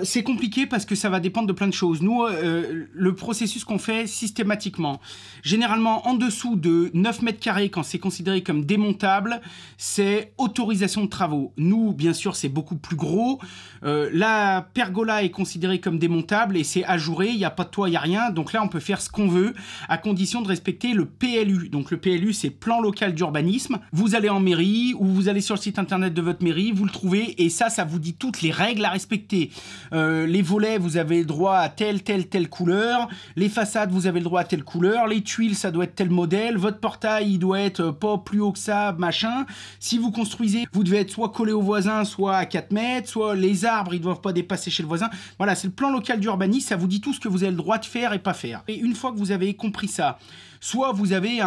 S1: C'est compliqué parce que ça va dépendre de plein de choses. Nous, le processus qu'on fait systématiquement, généralement en dessous de 9 mètres carrés, quand c'est considéré comme démontable, c'est autorisation de travaux. Nous, bien sûr, c'est beaucoup plus gros. La pergola est considérée comme démontable et c'est ajouré, il n'y a pas de toit, il n'y a rien. Donc là, on peut faire ce qu'on veut à condition de respecter le PLU. Donc le PLU, c'est plan local d'urbanisme. Vous allez en mairie ou vous allez sur le site internet de votre mairie, vous le trouvez et ça vous dit toutes les règles à respecter. Les volets, vous avez le droit à telle couleur. Les façades, vous avez le droit à telle couleur. Les tuiles, ça doit être tel modèle. Votre portail, il doit être pas plus haut que ça, machin. Si vous construisez, vous devez être soit collé au voisin, soit à 4 mètres, soit les arbres, ils doivent pas dépasser chez le voisin. Voilà, c'est le plan local d'urbanisme. Ça vous dit tout ce que vous avez le droit de faire et pas faire. Et une fois que vous avez compris ça, soit vous avez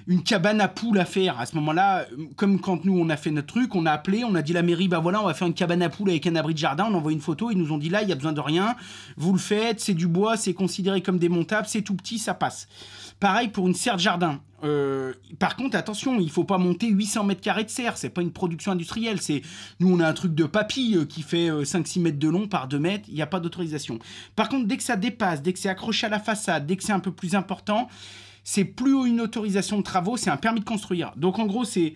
S1: une cabane à poules à faire. À ce moment-là, comme quand nous, on a fait notre truc, on a appelé, on a dit à la mairie, bah voilà, on va faire une cabane à poules avec un abri de jardin. On envoie une photo, ils nous ont dit là, il n'y a besoin de rien. Vous le faites, c'est du bois, c'est considéré comme démontable, c'est tout petit, ça passe. Pareil pour une serre de jardin. Par contre, attention, il ne faut pas monter 800 mètres carrés de serre. C'est pas une production industrielle. Nous, on a un truc de papy qui fait 5-6 mètres de long par 2 mètres. Il n'y a pas d'autorisation. Par contre, dès que ça dépasse, dès que c'est accroché à la façade, dès que c'est un peu plus important, c'est plus une autorisation de travaux, c'est un permis de construire. Donc en gros, c'est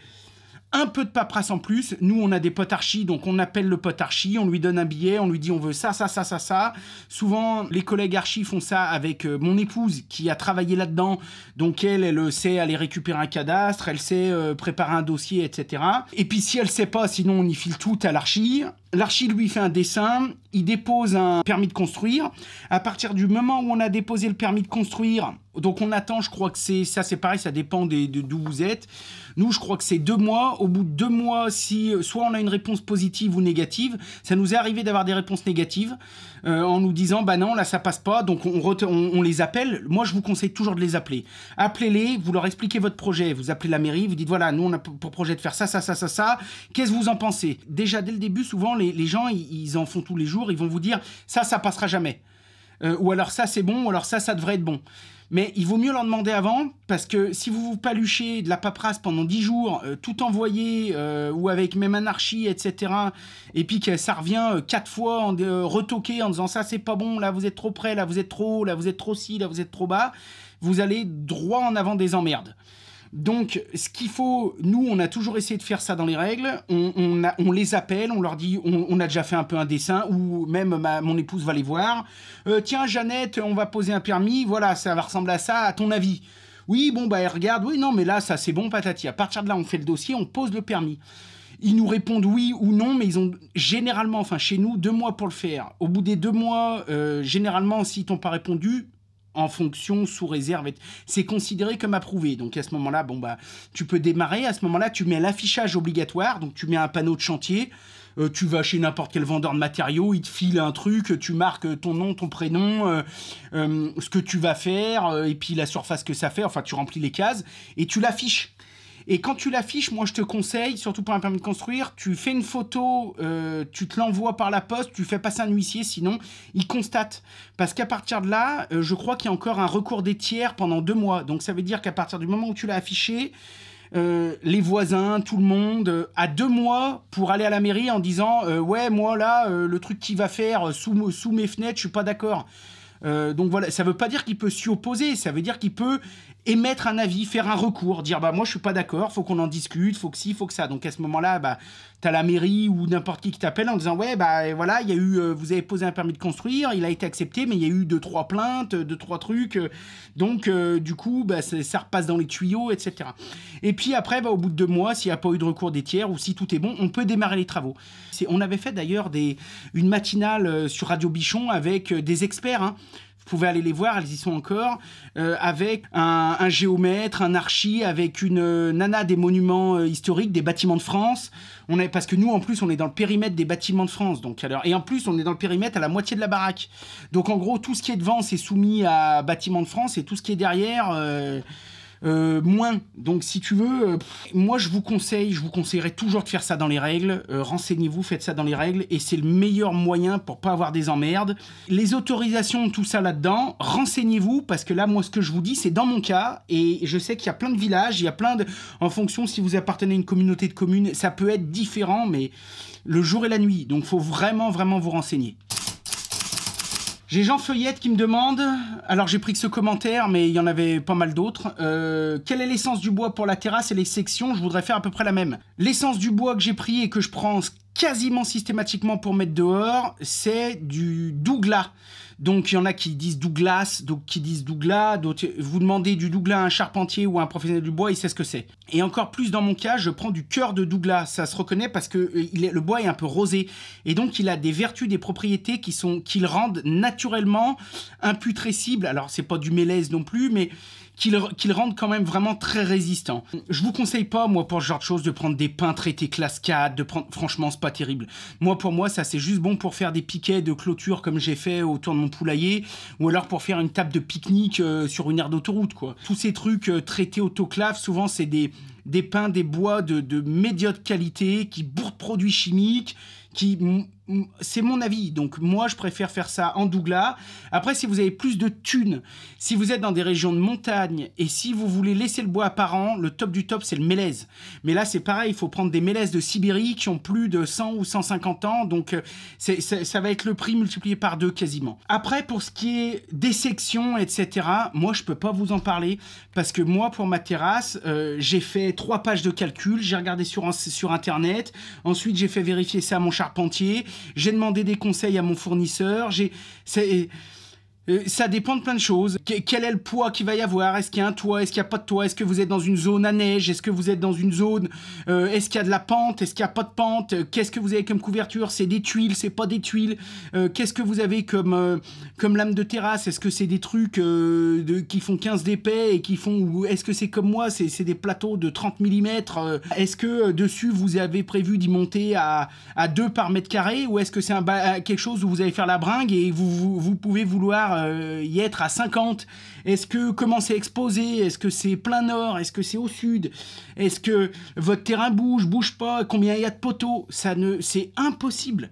S1: un peu de paperasse en plus. Nous, on a des potes archi, donc on appelle le pote archi, on lui donne un billet, on lui dit on veut ça. Souvent, les collègues archi font ça avec mon épouse qui a travaillé là-dedans. Donc elle sait aller récupérer un cadastre, elle sait préparer un dossier, etc. Et puis si elle sait pas, sinon on y file tout à l'archi. L'archi, lui, fait un dessin, il dépose un permis de construire. À partir du moment où on a déposé le permis de construire, donc on attend, je crois que c'est pareil, ça dépend d'où vous êtes. Nous, je crois que c'est 2 mois. Au bout de 2 mois, si soit on a une réponse positive ou négative, ça nous est arrivé d'avoir des réponses négatives en nous disant, bah non, là, ça passe pas, donc on les appelle. Moi, je vous conseille toujours de les appeler. Appelez-les, vous leur expliquez votre projet, vous appelez la mairie, vous dites, voilà, nous, on a pour projet de faire ça, ça, ça, ça, ça. Qu'est-ce que vous en pensez? Déjà, dès le début, souvent, les gens, ils en font tous les jours, ils vont vous dire, ça passera jamais. Ou alors ça, c'est bon, ou alors ça devrait être bon. Mais il vaut mieux leur demander avant, parce que si vous vous paluchez de la paperasse pendant 10 jours, tout envoyé, ou avec même un archi, etc., et puis que ça revient 4 fois retoqué en disant ça c'est pas bon, là vous êtes trop près, là vous êtes trop haut, là vous êtes trop ci, là vous êtes trop bas, vous allez droit en avant des emmerdes. Donc, ce qu'il faut, nous, on a toujours essayé de faire ça dans les règles. On les appelle, on leur dit, on a déjà fait un peu un dessin, ou même mon épouse va les voir. Tiens, Jeannette, on va poser un permis, voilà, ça va ressembler à ça, à ton avis? Oui, bon, bah, elle regarde, oui, non, mais là, ça, c'est bon, patati. À partir de là, on fait le dossier, on pose le permis. Ils nous répondent oui ou non, mais ils ont généralement, enfin, chez nous, 2 mois pour le faire. Au bout des 2 mois, généralement, s'ils t'ont pas répondu, en fonction, sous réserve, c'est considéré comme approuvé. Donc à ce moment-là, bon bah, tu peux démarrer. À ce moment-là, tu mets l'affichage obligatoire. Donc tu mets un panneau de chantier. Tu vas chez n'importe quel vendeur de matériaux, il te file un truc, tu marques ton nom, ton prénom, ce que tu vas faire, et puis la surface que ça fait. Enfin, tu remplis les cases et tu l'affiches. Et quand tu l'affiches, moi je te conseille, surtout pour un permis de construire, tu fais une photo, tu te l'envoies par la poste, tu fais passer un huissier, sinon il constate. Parce qu'à partir de là, je crois qu'il y a encore un recours des tiers pendant 2 mois. Donc ça veut dire qu'à partir du moment où tu l'as affiché, les voisins, tout le monde, a 2 mois pour aller à la mairie en disant ouais, moi là, le truc qu'il va faire sous mes fenêtres, je suis pas d'accord. Donc voilà, ça veut pas dire qu'il peut s'y opposer, ça veut dire qu'il peut émettre un avis, faire un recours, dire bah moi je suis pas d'accord, faut qu'on en discute, faut que ci, faut que ça. Donc à ce moment-là, bah t'as la mairie ou n'importe qui t'appelle en disant ouais bah voilà, il y a eu, vous avez posé un permis de construire, il a été accepté, mais il y a eu 2-3 plaintes, 2-3 trucs, donc du coup bah ça repasse dans les tuyaux, etc. Et puis après, bah, au bout de 2 mois, s'il n'y a pas eu de recours des tiers ou si tout est bon, on peut démarrer les travaux. On avait fait d'ailleurs une matinale sur Radio Bichon avec des experts, hein. Vous pouvez aller les voir, elles y sont encore, avec un géomètre, un archi, avec une nana des monuments historiques, des bâtiments de France. Parce que nous, en plus, on est dans le périmètre des bâtiments de France. Et en plus, on est dans le périmètre à la moitié de la baraque. Donc en gros, tout ce qui est devant, c'est soumis à bâtiments de France, et tout ce qui est derrière... moins. Donc si tu veux, moi je vous conseillerais toujours de faire ça dans les règles. Renseignez-vous, faites ça dans les règles, et c'est le meilleur moyen pour pas avoir des emmerdes. Les autorisations, tout ça là-dedans, renseignez-vous, parce que là, moi ce que je vous dis, c'est dans mon cas, et je sais qu'il y a plein de villages, il y a plein de... En fonction, si vous appartenez à une communauté de communes, ça peut être différent, mais le jour et la nuit. Donc faut vraiment, vraiment vous renseigner. J'ai Jean Feuillette qui me demande, alors j'ai pris que ce commentaire, mais il y en avait pas mal d'autres, quelle est l'essence du bois pour la terrasse et les sections? Je voudrais faire à peu près la même. L'essence du bois que j'ai pris et que je prends quasiment systématiquement pour mettre dehors, c'est du Douglas. Donc il y en a qui disent Douglas, donc qui disent Douglas, d'autres, vous demandez du Douglas à un charpentier ou à un professionnel du bois, il sait ce que c'est. Et encore plus dans mon cas, je prends du cœur de Douglas, ça se reconnaît parce que le bois est un peu rosé, et donc il a des vertus, des propriétés qui le rendent naturellement imputrescible. Alors c'est pas du mélèze non plus, mais qui le rendent quand même vraiment très résistant. Je vous conseille pas, moi, pour ce genre de choses, de prendre des pins traités classe 4, franchement, c'est pas terrible. Pour moi, ça, c'est juste bon pour faire des piquets de clôture comme j'ai fait autour de mon poulailler, ou alors pour faire une table de pique-nique sur une aire d'autoroute, quoi. Tous ces trucs traités autoclave, souvent, c'est des pins, des bois de médiocre qualité, qui bourrent de produits chimiques, c'est mon avis, donc moi je préfère faire ça en Douglas. Après, si vous avez plus de thunes, si vous êtes dans des régions de montagne et si vous voulez laisser le bois apparent, le top du top c'est le mélèze. Mais là c'est pareil, il faut prendre des mélèzes de Sibérie qui ont plus de 100 ou 150 ans, donc ça va être le prix multiplié par 2 quasiment. Après, pour ce qui est des sections, etc., moi je peux pas vous en parler parce que moi pour ma terrasse, j'ai fait 3 pages de calcul, j'ai regardé sur internet, ensuite j'ai fait vérifier ça à mon charpentier, j'ai demandé des conseils à mon fournisseur, Ça dépend de plein de choses. Quel est le poids qu'il va y avoir? Est-ce qu'il y a un toit? Est-ce qu'il n'y a pas de toit? Est-ce que vous êtes dans une zone à neige? Est-ce que vous êtes dans une zone... est-ce qu'il y a de la pente? Est-ce qu'il n'y a pas de pente? Qu'est-ce que vous avez comme couverture? C'est des tuiles? C'est pas des tuiles? Qu'est-ce que vous avez comme lame de terrasse? Est-ce que c'est des trucs qui font 15 d'épais et qui font... Ou est-ce que c'est comme moi? C'est des plateaux de 30 mm? Est-ce que dessus, vous avez prévu d'y monter à 2 par mètre carré? Ou est-ce que c'est quelque chose où vous allez faire la bringue et vous pouvez vouloir y être à 50? Est-ce que comment c'est exposé? Est-ce que c'est plein nord? Est-ce que c'est au sud? Est-ce que votre terrain bouge pas? Combien il y a de poteaux? C'est impossible.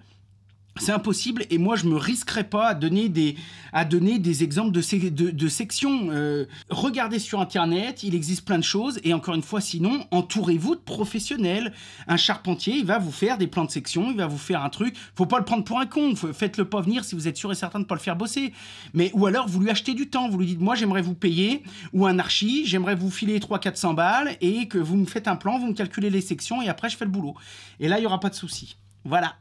S1: C'est impossible et moi je me risquerais pas à donner des exemples de sections. Regardez sur internet, il existe plein de choses et encore une fois sinon, entourez-vous de professionnels. Un charpentier, il va vous faire des plans de section, il va vous faire un truc. Faut pas le prendre pour un con, faites-le pas venir si vous êtes sûr et certain de pas le faire bosser. Ou alors vous lui achetez du temps, vous lui dites moi j'aimerais vous payer ou un archi, j'aimerais vous filer 300-400 balles et que vous me faites un plan, vous me calculez les sections et après je fais le boulot. Et là il y aura pas de souci. Voilà.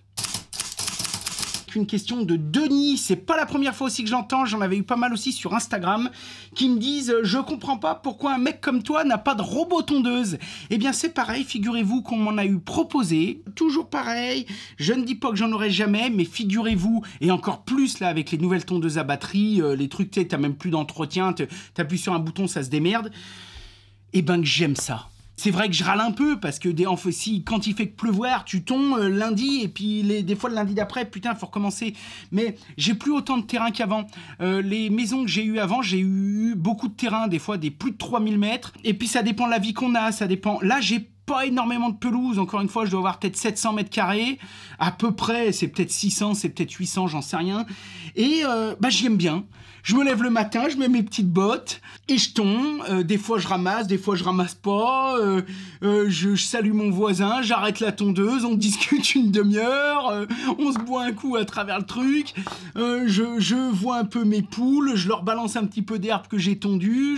S1: Une question de Denis, c'est pas la première fois aussi que j'entends, j'en avais eu pas mal aussi sur Instagram, qui me disent « Je comprends pas pourquoi un mec comme toi n'a pas de robot tondeuse ?» Eh bien c'est pareil, figurez-vous qu'on m'en a eu proposé, toujours pareil, je ne dis pas que j'en aurai jamais, mais figurez-vous, et encore plus là avec les nouvelles tondeuses à batterie, les trucs, tu sais, t'as même plus d'entretien, t'appuies sur un bouton, ça se démerde, eh ben que j'aime ça. C'est vrai que je râle un peu parce que quand il fait que pleuvoir, tu tombes lundi et puis des fois le lundi d'après, putain, faut recommencer. Mais j'ai plus autant de terrain qu'avant. Les maisons que j'ai eues avant, j'ai eu beaucoup de terrain, des fois des plus de 3000 mètres. Et puis ça dépend de la vie qu'on a, ça dépend. Là, j'ai pas énormément de pelouse, encore une fois, je dois avoir peut-être 700 mètres carrés, à peu près, c'est peut-être 600, c'est peut-être 800, j'en sais rien. Et j'aime bien. Je me lève le matin, je mets mes petites bottes et je tombe. Des fois je ramasse pas. Je salue mon voisin, j'arrête la tondeuse, on discute une demi-heure, on se boit un coup à travers le truc. Je vois un peu mes poules, je leur balance un petit peu d'herbe que j'ai tondue.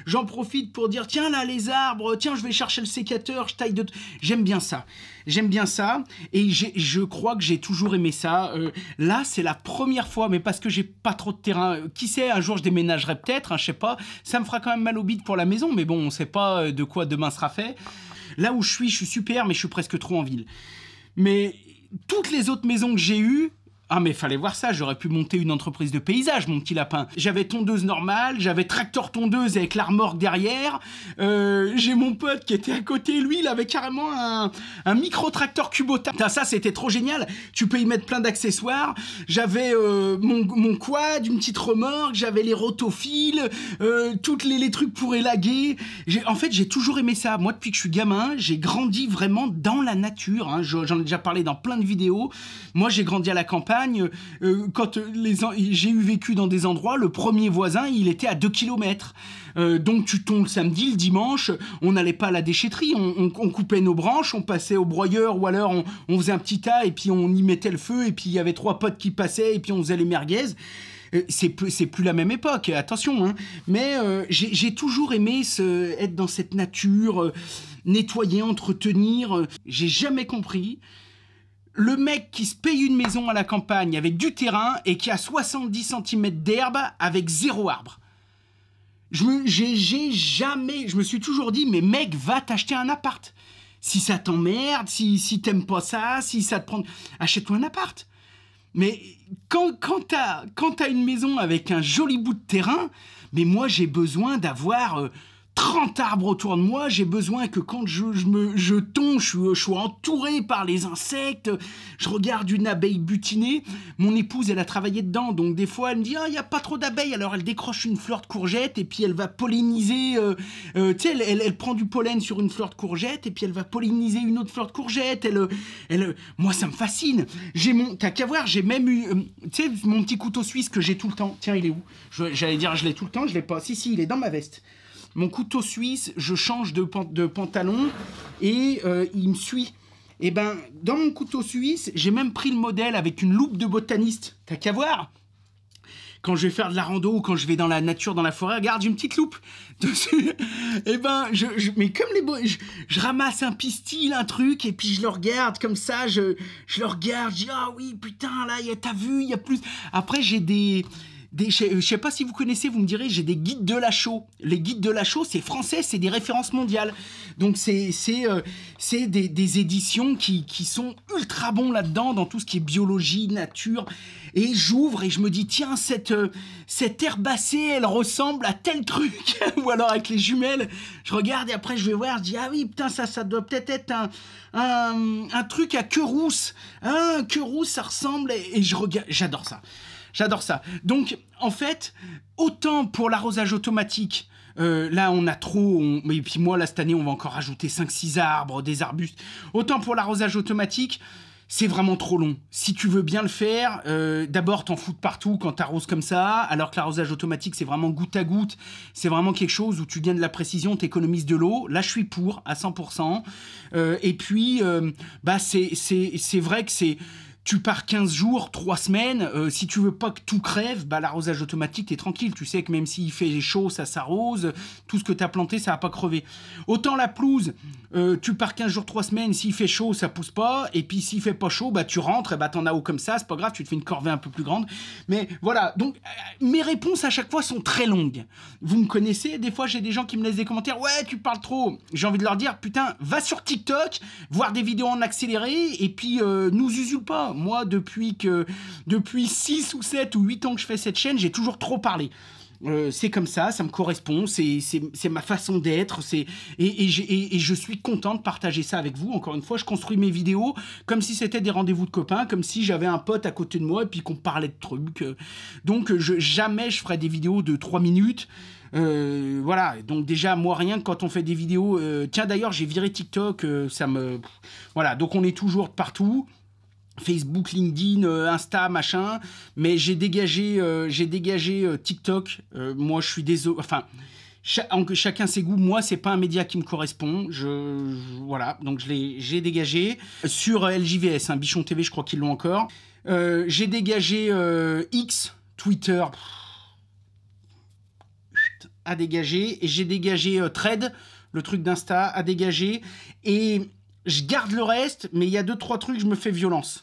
S1: J'en profite pour dire tiens là les arbres, tiens je vais chercher le sécateur, je taille de... J'aime bien ça. J'aime bien ça et je crois que j'ai toujours aimé ça. Là, c'est la première fois, mais parce que j'ai pas trop de terrain. Qui sait, un jour je déménagerai peut-être, hein, je sais pas. Ça me fera quand même mal au bide pour la maison, mais bon, on sait pas de quoi demain sera fait. Là où je suis super, mais je suis presque trop en ville. Mais toutes les autres maisons que j'ai eues, ah mais fallait voir ça, j'aurais pu monter une entreprise de paysage, mon petit lapin. J'avais tondeuse normale, j'avais tracteur tondeuse avec la remorque derrière. J'ai mon pote qui était à côté, lui, il avait carrément un micro-tracteur Kubota. Putain, ça, c'était trop génial. Tu peux y mettre plein d'accessoires. J'avais mon quad, une petite remorque, j'avais les rotophiles, toutes les trucs pour élaguer. En fait, j'ai toujours aimé ça. Moi, depuis que je suis gamin, j'ai grandi vraiment dans la nature. Hein. J'en ai déjà parlé dans plein de vidéos. Moi, j'ai grandi à la campagne. Quand j'ai vécu dans des endroits, le premier voisin, il était à 2 km. Donc tu tombes le samedi, le dimanche, on n'allait pas à la déchetterie, on coupait nos branches, on passait au broyeur ou alors on faisait un petit tas et puis on y mettait le feu et puis il y avait 3 potes qui passaient et puis on faisait les merguez. C'est plus la même époque, attention, hein. Mais j'ai toujours aimé être dans cette nature, nettoyer, entretenir. J'ai jamais compris le mec qui se paye une maison à la campagne avec du terrain et qui a 70 cm d'herbe avec 0 arbre. Je me suis toujours dit, mais mec, va t'acheter un appart. Si ça t'emmerde, si t'aimes pas ça, si ça te prend... Achète-toi un appart. Mais quand t'as une maison avec un joli bout de terrain, mais moi j'ai besoin d'avoir... 30 arbres autour de moi, j'ai besoin que quand je tombe, je suis entouré par les insectes, je regarde une abeille butinée, mon épouse, elle a travaillé dedans, donc des fois, elle me dit « Ah, il n'y a pas trop d'abeilles », alors elle décroche une fleur de courgette, et puis elle va polliniser, tu sais, elle prend du pollen sur une fleur de courgette, et puis elle va polliniser une autre fleur de courgette, moi, ça me fascine. T'as qu'à voir, j'ai même eu, tu sais, mon petit couteau suisse que j'ai tout le temps, tiens, il est où? J'allais dire, je l'ai tout le temps, je l'ai pas, si, il est dans ma veste. Mon couteau suisse, je change de pantalon et il me suit. Et ben, dans mon couteau suisse, j'ai même pris le modèle avec une loupe de botaniste. T'as qu'à voir. Quand je vais faire de la rando ou quand je vais dans la nature, dans la forêt, regarde, j'ai une petite loupe dessus. Et ben, mais comme je ramasse un pistil, un truc, et puis je le regarde comme ça, je le regarde, je dis, ah oui, putain, là, t'as vu, il y a plus. Après, j'ai des je sais pas si vous connaissez, vous me direz, j'ai des guides de la chaux. Les guides de la chaux, c'est français, c'est des références mondiales. Donc c'est des éditions qui sont ultra bons là-dedans, dans tout ce qui est biologie, nature. Et j'ouvre et je me dis, tiens, cette herbacée, elle ressemble à tel truc. Ou alors avec les jumelles, je regarde et après je vais voir, je dis, ah oui, putain, ça doit peut-être être un truc à queue rousse. Hein, queue rousse, ça ressemble, et je regarde, j'adore ça. J'adore ça. Donc, en fait, autant pour l'arrosage automatique, là, on a trop... Et puis moi, là, cette année, on va encore rajouter 5-6 arbres, des arbustes. Autant pour l'arrosage automatique, c'est vraiment trop long. Si tu veux bien le faire, d'abord, t'en fous de partout quand t'arroses comme ça, alors que l'arrosage automatique, c'est vraiment goutte à goutte. C'est vraiment quelque chose où tu gagnes de la précision, t'économises de l'eau. Là, je suis pour, à 100%. Et puis, c'est vrai que c'est... Tu pars 15 jours, 3 semaines, si tu veux pas que tout crève, bah l'arrosage automatique, t'es tranquille. Tu sais que même s'il fait chaud, ça s'arrose, tout ce que t'as planté, ça va pas crever. Autant la pelouse, tu pars 15 jours, 3 semaines, s'il fait chaud, ça pousse pas, et puis s'il fait pas chaud, bah tu rentres, et bah t'en as haut comme ça, c'est pas grave, tu te fais une corvée un peu plus grande. Mais voilà, donc mes réponses à chaque fois sont très longues. Vous me connaissez, des fois j'ai des gens qui me laissent des commentaires, ouais, tu parles trop. J'ai envie de leur dire, putain, va sur TikTok, voir des vidéos en accéléré, et puis nous usule pas. Moi, depuis 6 ou 7 ou 8 ans que je fais cette chaîne, j'ai toujours trop parlé. C'est comme ça me correspond, c'est ma façon d'être, et je suis content de partager ça avec vous. Encore une fois, je construis mes vidéos comme si c'était des rendez-vous de copains, comme si j'avais un pote à côté de moi et puis qu'on parlait de trucs. Donc, jamais je ferai des vidéos de 3 minutes. Voilà, donc déjà, moi, rien que quand on fait des vidéos... tiens, d'ailleurs, j'ai viré TikTok, voilà, donc on est toujours partout. Facebook, LinkedIn, Insta, machin, mais j'ai dégagé TikTok. Moi, je suis désolé. Enfin, chacun ses goûts. Moi, c'est pas un média qui me correspond. Voilà, donc j'ai dégagé sur LJVS, Bichon TV, je crois qu'ils l'ont encore. J'ai dégagé X, Twitter, à dégager, et j'ai dégagé Thread, le truc d'Insta, à dégager, et je garde le reste, mais il y a 2-3 trucs, je me fais violence.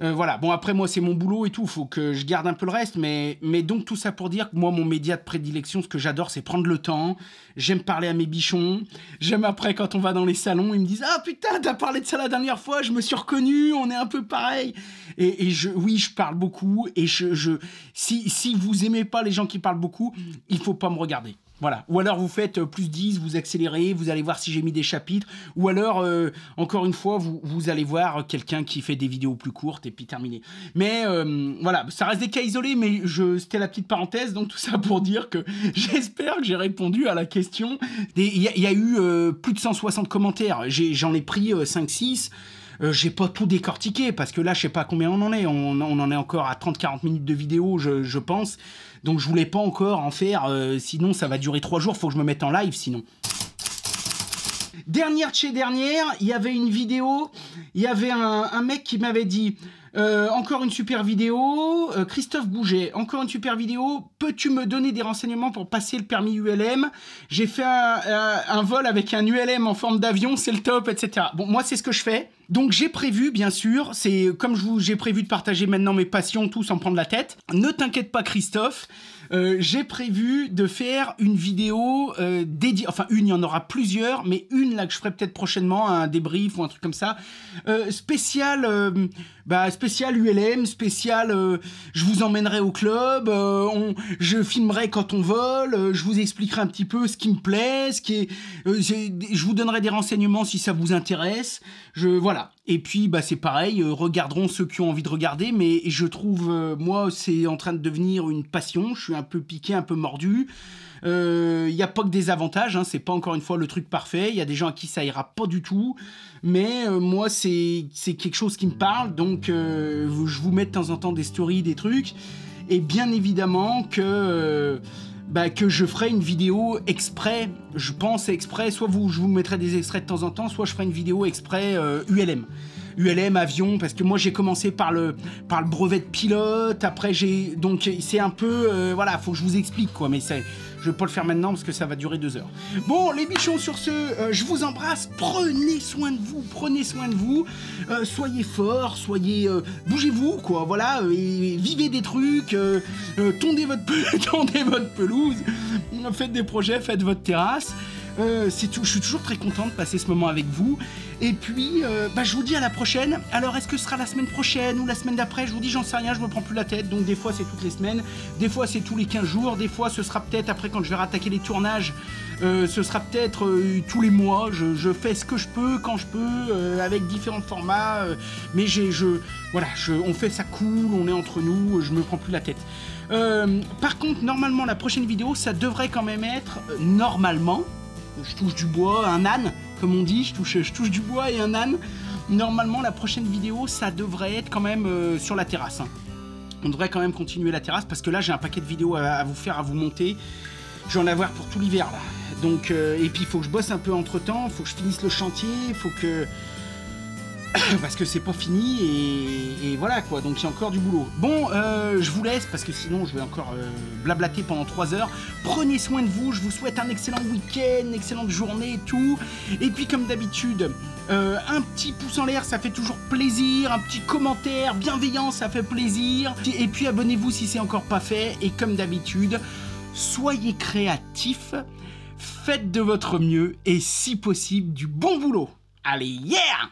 S1: Voilà, bon après moi c'est mon boulot et tout, faut que je garde un peu le reste, mais donc tout ça pour dire que moi mon média de prédilection, ce que j'adore c'est prendre le temps, j'aime parler à mes bichons, j'aime après quand on va dans les salons, ils me disent « Ah putain, t'as parlé de ça la dernière fois, je me suis reconnu, on est un peu pareil !» Et oui, je parle beaucoup, et si vous aimez pas les gens qui parlent beaucoup, il faut pas me regarder. Voilà. Ou alors vous faites +10, vous accélérez, vous allez voir si j'ai mis des chapitres. Ou alors, encore une fois, vous allez voir quelqu'un qui fait des vidéos plus courtes et puis terminé. Mais voilà, ça reste des cas isolés, mais c'était la petite parenthèse. Donc tout ça pour dire que j'espère que j'ai répondu à la question. Il y a eu plus de 160 commentaires. J'en ai pris 5-6. J'ai pas tout décortiqué parce que là, je sais pas combien on en est. On en est encore à 30-40 minutes de vidéo, je pense. Donc, je voulais pas encore en faire. Sinon, ça va durer 3 jours. Faut que je me mette en live, sinon. Dernière de chez dernière, il y avait une vidéo. Il y avait un mec qui m'avait dit... encore une super vidéo, Christophe Gouget, encore une super vidéo, peux-tu me donner des renseignements pour passer le permis ULM? J'ai fait un vol avec un ULM en forme d'avion, c'est le top, etc. Bon, moi c'est ce que je fais, donc j'ai prévu, bien sûr, c'est comme j'ai prévu de partager maintenant mes passions, tout sans prendre la tête. Ne t'inquiète pas Christophe, j'ai prévu de faire une vidéo dédiée, enfin il y en aura plusieurs, mais une là que je ferai peut-être prochainement, un débrief ou un truc comme ça, spécial ULM, spécial je vous emmènerai au club, je filmerai quand on vole, je vous expliquerai un petit peu ce qui me plaît, je vous donnerai des renseignements si ça vous intéresse, voilà. Et puis c'est pareil, regarderont ceux qui ont envie de regarder, mais je trouve, moi c'est en train de devenir une passion, je suis un peu piqué, un peu mordu. Il n'y a pas que des avantages, hein, c'est pas encore une fois le truc parfait, il y a des gens à qui ça ira pas du tout, mais moi c'est quelque chose qui me parle, donc je vous mets de temps en temps des stories, des trucs, et bien évidemment que je ferai une vidéo exprès, je pense exprès, soit je vous mettrai des extraits de temps en temps, soit je ferai une vidéo exprès ULM, avion, parce que moi j'ai commencé par le brevet de pilote, après donc c'est un peu, voilà, faut que je vous explique quoi, mais Je vais pas le faire maintenant parce que ça va durer 2 heures. Bon, les bichons, sur ce, je vous embrasse. Prenez soin de vous, prenez soin de vous. Soyez forts, bougez-vous, quoi. Voilà, et vivez des trucs, tondez votre pelouse, faites des projets, faites votre terrasse. C'est tout. Je suis toujours très content de passer ce moment avec vous. Et puis, je vous dis à la prochaine. Alors, est-ce que ce sera la semaine prochaine ou la semaine d'après? Je vous dis, j'en sais rien, je me prends plus la tête. Donc, des fois, c'est toutes les semaines. Des fois, c'est tous les 15 jours. Des fois, ce sera peut-être après quand je vais rattaquer les tournages. Ce sera peut-être tous les mois. Je fais ce que je peux, quand je peux, avec différents formats. Mais on fait ça cool, on est entre nous, je me prends plus la tête. Par contre, normalement, la prochaine vidéo, ça devrait quand même être, normalement, je touche du bois, un âne, comme on dit, je touche du bois et un âne. Normalement, la prochaine vidéo, ça devrait être quand même sur la terrasse. Hein. On devrait quand même continuer la terrasse, parce que là, j'ai un paquet de vidéos à vous faire, à vous monter. Je vais en avoir pour tout l'hiver, là. Donc, et puis, il faut que je bosse un peu entre-temps, il faut que je finisse le chantier, il faut que... parce que c'est pas fini et voilà quoi, donc il y a encore du boulot. Bon, je vous laisse parce que sinon je vais encore blablater pendant 3 heures. Prenez soin de vous, je vous souhaite un excellent week-end, une excellente journée et tout. Et puis comme d'habitude, un petit pouce en l'air, ça fait toujours plaisir, un petit commentaire bienveillant, ça fait plaisir. Et puis abonnez-vous si c'est encore pas fait. Et comme d'habitude, soyez créatifs, faites de votre mieux et si possible du bon boulot. Allez, yeah!